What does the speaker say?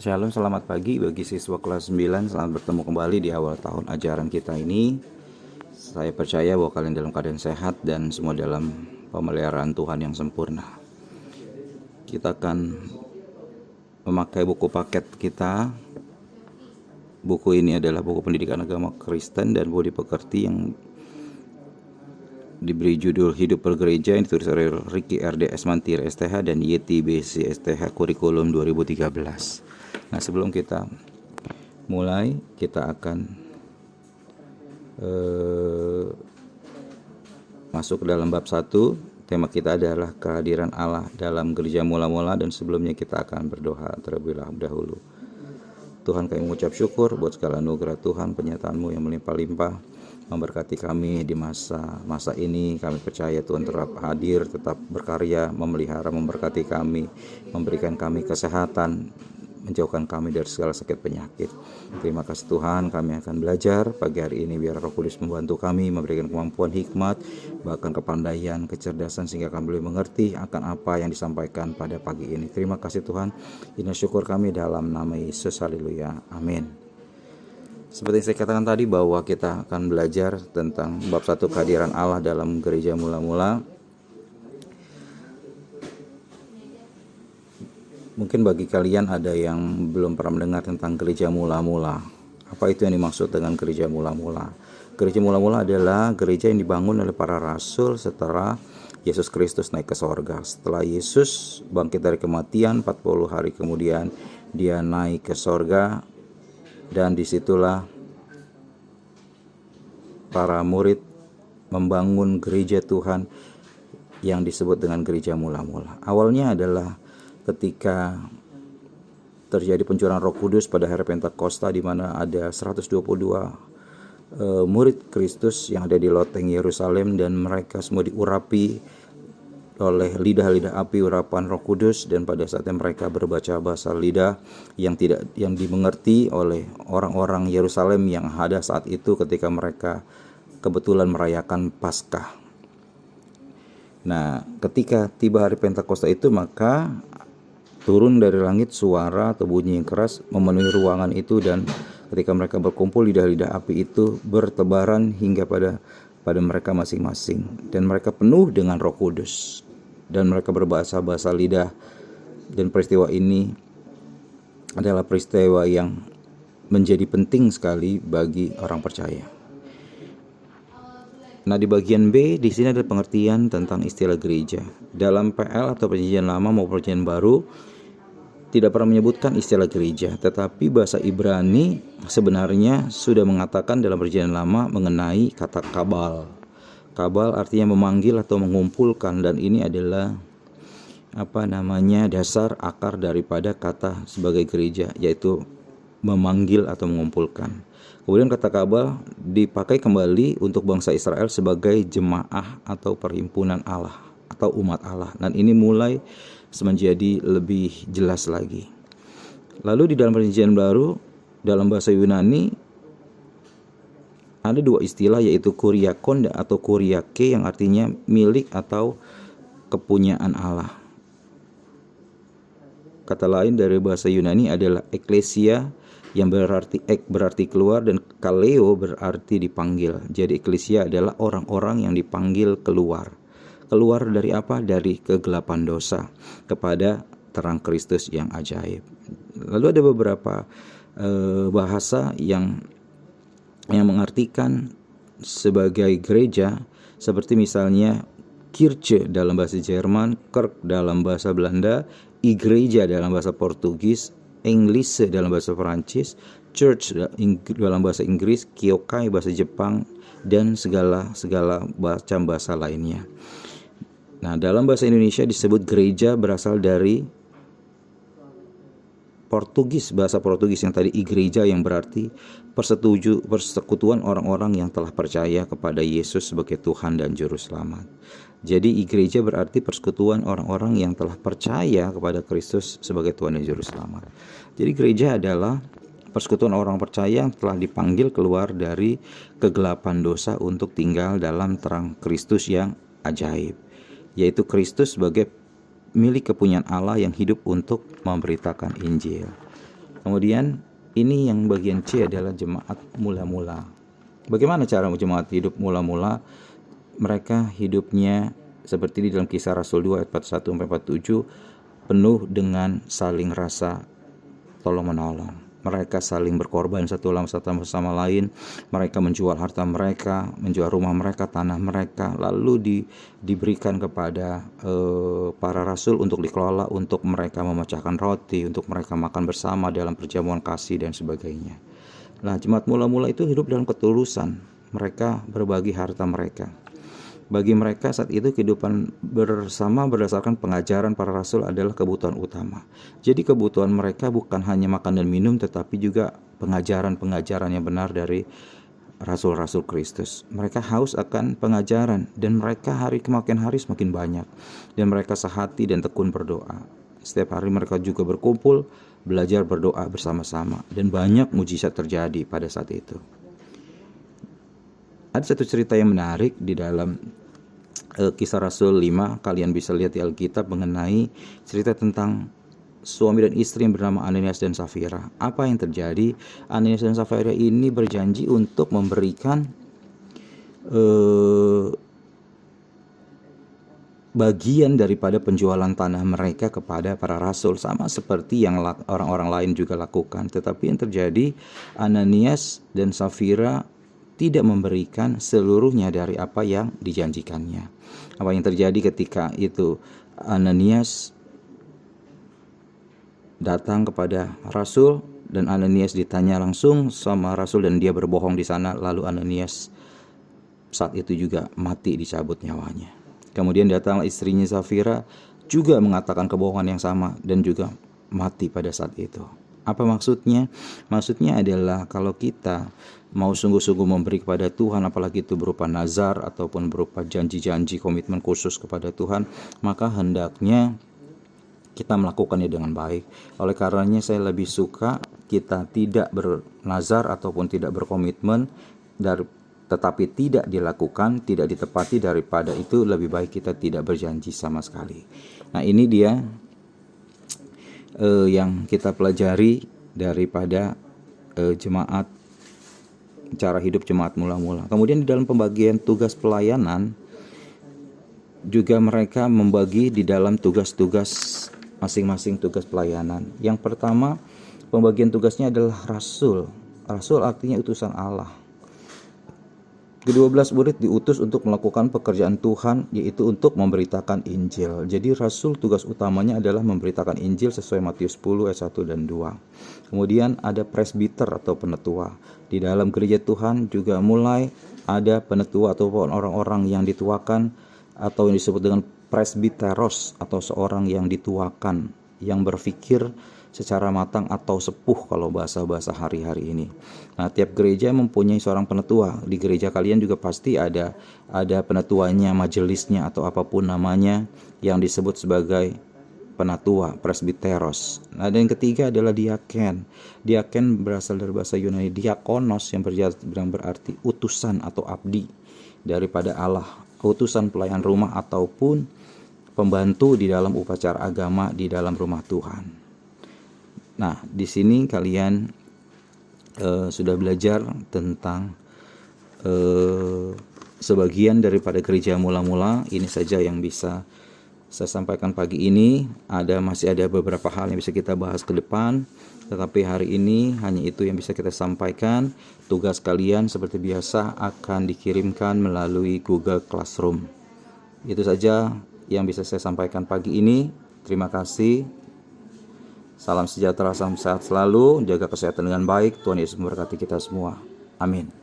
Shalom, selamat pagi bagi siswa kelas 9. Selamat bertemu kembali di awal tahun ajaran kita ini. Saya percaya bahwa kalian dalam keadaan sehat dan semua dalam pemeliharaan Tuhan yang sempurna. Kita akan memakai buku paket kita. Buku ini adalah buku pendidikan agama Kristen dan budi pekerti yang diberi judul Hidup Bergereja yang ditulis oleh Ricky R.D. Esmantir STH dan Yeti BC STH Kurikulum 2013. Nah, sebelum kita mulai, kita akan masuk ke dalam bab 1. Tema kita adalah kehadiran Allah dalam gereja mula-mula, dan sebelumnya kita akan berdoa terlebih dahulu. Tuhan, kami mengucap syukur buat segala anugerah Tuhan, penyertaan-Mu yang melimpah-limpah memberkati kami di masa ini. Kami percaya Tuhan tetap hadir, tetap berkarya, memelihara, memberkati kami, memberikan kami kesehatan, menjauhkan kami dari segala sakit penyakit. Terima kasih Tuhan, kami akan belajar pagi hari ini. Biar Roh Kudus membantu kami, memberikan kemampuan, hikmat, bahkan kepandaian, kecerdasan, sehingga kami boleh mengerti akan apa yang disampaikan pada pagi ini. Terima kasih Tuhan, ini syukur kami dalam nama Yesus, haleluya, amin. Seperti yang saya katakan tadi, bahwa kita akan belajar tentang bab 1, kehadiran Allah dalam gereja mula-mula. Mungkin bagi kalian ada yang belum pernah mendengar tentang gereja mula-mula. Apa itu yang dimaksud dengan gereja mula-mula? Gereja mula-mula adalah gereja yang dibangun oleh para rasul setelah Yesus Kristus naik ke sorga. Setelah Yesus bangkit dari kematian, 40 hari kemudian dia naik ke sorga, dan disitulah para murid membangun gereja Tuhan yang disebut dengan gereja mula-mula. Awalnya adalah ketika terjadi pencurahan Roh Kudus pada hari Pentakosta, di mana ada 122 murid Kristus yang ada di loteng Yerusalem, dan mereka semua diurapi oleh lidah-lidah api, urapan Roh Kudus. Dan pada saatnya mereka berbaca bahasa lidah yang dimengerti oleh orang-orang Yerusalem yang ada saat itu ketika mereka kebetulan merayakan Paskah. Nah, ketika tiba hari Pentakosta itu, maka turun dari langit suara atau bunyi yang keras memenuhi ruangan itu, dan ketika mereka berkumpul, lidah-lidah api itu bertebaran hingga pada mereka masing-masing, dan mereka penuh dengan Roh Kudus, dan mereka berbahasa-bahasa lidah. Dan peristiwa ini adalah peristiwa yang menjadi penting sekali bagi orang percaya. Nah, di bagian B di sini ada pengertian tentang istilah gereja. Dalam PL atau Perjanjian Lama maupun Perjanjian Baru tidak pernah menyebutkan istilah gereja, tetapi bahasa Ibrani sebenarnya sudah mengatakan dalam Perjanjian Lama mengenai kata kabal. Kabal artinya memanggil atau mengumpulkan, dan ini adalah dasar akar daripada kata sebagai gereja, yaitu memanggil atau mengumpulkan. Kemudian kata kabal dipakai kembali untuk bangsa Israel sebagai jemaah atau perhimpunan Allah atau umat Allah, dan ini mulai menjadi lebih jelas lagi. Lalu di dalam Perjanjian Baru, dalam bahasa Yunani ada dua istilah, yaitu kuriakon atau kuriake, yang artinya milik atau kepunyaan Allah. Kata lain dari bahasa Yunani adalah eklesia, yang berarti berarti keluar, dan kaleo berarti dipanggil. Jadi eklesia adalah orang-orang yang dipanggil keluar. Keluar dari apa? Dari kegelapan dosa kepada terang Kristus yang ajaib. Lalu ada beberapa bahasa yang mengartikan sebagai gereja, seperti misalnya Kirche dalam bahasa Jerman, Kerk dalam bahasa Belanda, Igreja dalam bahasa Portugis, English dalam bahasa Perancis, Church dalam bahasa Inggris, Kyokai bahasa Jepang, dan segala macam bahasa lainnya. Nah, dalam bahasa Indonesia disebut gereja berasal dari bahasa Portugis yang tadi igreja, yang berarti persekutuan orang-orang yang telah percaya kepada Yesus sebagai Tuhan dan Juru Selamat. Jadi igreja berarti persekutuan orang-orang yang telah percaya kepada Kristus sebagai Tuhan dan Juru Selamat. Jadi gereja adalah persekutuan orang percaya yang telah dipanggil keluar dari kegelapan dosa untuk tinggal dalam terang Kristus yang ajaib, yaitu Kristus sebagai milik kepunyaan Allah yang hidup untuk memberitakan Injil. Kemudian ini yang bagian C adalah jemaat mula-mula. Bagaimana cara jemaat hidup mula-mula? Mereka hidupnya seperti di dalam Kisah Rasul 2 ayat 41-47, penuh dengan saling rasa tolong-menolong. Mereka saling berkorban satu sama lain. Mereka menjual harta mereka, menjual rumah mereka, tanah mereka, lalu diberikan kepada para rasul untuk dikelola, untuk mereka memecahkan roti, untuk mereka makan bersama dalam perjamuan kasih dan sebagainya. Nah, jemaat mula-mula itu hidup dalam ketulusan. Mereka berbagi harta mereka. Bagi mereka saat itu kehidupan bersama berdasarkan pengajaran para rasul adalah kebutuhan utama. Jadi kebutuhan mereka bukan hanya makan dan minum, tetapi juga pengajaran-pengajaran yang benar dari rasul-rasul Kristus. Mereka haus akan pengajaran, dan mereka semakin hari semakin banyak. Dan mereka sehati dan tekun berdoa. Setiap hari mereka juga berkumpul, belajar berdoa bersama-sama, dan banyak mujizat terjadi pada saat itu. Ada satu cerita yang menarik di dalam Kisah Rasul 5, kalian bisa lihat di Alkitab, mengenai cerita tentang suami dan istri yang bernama Ananias dan Safira. Apa yang terjadi? Ananias dan Safira ini berjanji untuk memberikan bagian daripada penjualan tanah mereka kepada para rasul, sama seperti yang orang-orang lain juga lakukan. Tetapi yang terjadi, Ananias dan Safira tidak memberikan seluruhnya dari apa yang dijanjikannya. Apa yang terjadi ketika itu? Ananias datang kepada rasul, dan Ananias ditanya langsung sama rasul, dan dia berbohong di sana. Lalu Ananias saat itu juga mati, dicabut nyawanya. Kemudian datanglah istrinya Safira, juga mengatakan kebohongan yang sama, dan juga mati pada saat itu. Apa maksudnya? Maksudnya adalah kalau kita mau sungguh-sungguh memberi kepada Tuhan, apalagi itu berupa nazar ataupun berupa janji-janji komitmen khusus kepada Tuhan, maka hendaknya kita melakukannya dengan baik. Oleh karenanya saya lebih suka kita tidak bernazar ataupun tidak berkomitmen, tetapi tidak dilakukan, tidak ditepati, daripada itu lebih baik kita tidak berjanji sama sekali. Nah, ini dia yang kita pelajari daripada jemaat, cara hidup jemaat mula-mula. Kemudian di dalam pembagian tugas pelayanan juga mereka membagi di dalam tugas-tugas masing-masing, tugas pelayanan. Yang pertama, pembagian tugasnya adalah rasul. Rasul artinya utusan Allah. Ke-12 murid diutus untuk melakukan pekerjaan Tuhan, yaitu untuk memberitakan Injil. Jadi rasul tugas utamanya adalah memberitakan Injil sesuai Matius 10 ayat 1 dan 2. Kemudian ada presbiter atau penetua. Di dalam gereja Tuhan juga mulai ada penetua ataupun orang-orang yang dituakan, atau yang disebut dengan presbiteros, atau seorang yang dituakan, yang berpikir secara matang atau sepuh kalau bahasa-bahasa hari-hari ini. Nah, tiap gereja mempunyai seorang penetua. Di gereja kalian juga pasti ada penetuanya, majelisnya, atau apapun namanya yang disebut sebagai penatua, presbiteros. Nah, dan yang ketiga adalah diaken. Diaken berasal dari bahasa Yunani diakonos, yang berarti utusan atau abdi daripada Allah, utusan pelayan rumah ataupun pembantu di dalam upacara agama di dalam rumah Tuhan. Nah, di sini kalian sudah belajar tentang sebagian daripada gereja mula-mula. Ini saja yang bisa saya sampaikan pagi ini. Masih ada beberapa hal yang bisa kita bahas ke depan, tetapi hari ini hanya itu yang bisa kita sampaikan. Tugas kalian seperti biasa akan dikirimkan melalui Google Classroom. Itu saja yang bisa saya sampaikan pagi ini. Terima kasih. Salam sejahtera, salam sehat selalu, jaga kesehatan dengan baik. Tuhan Yesus memberkati kita semua. Amin.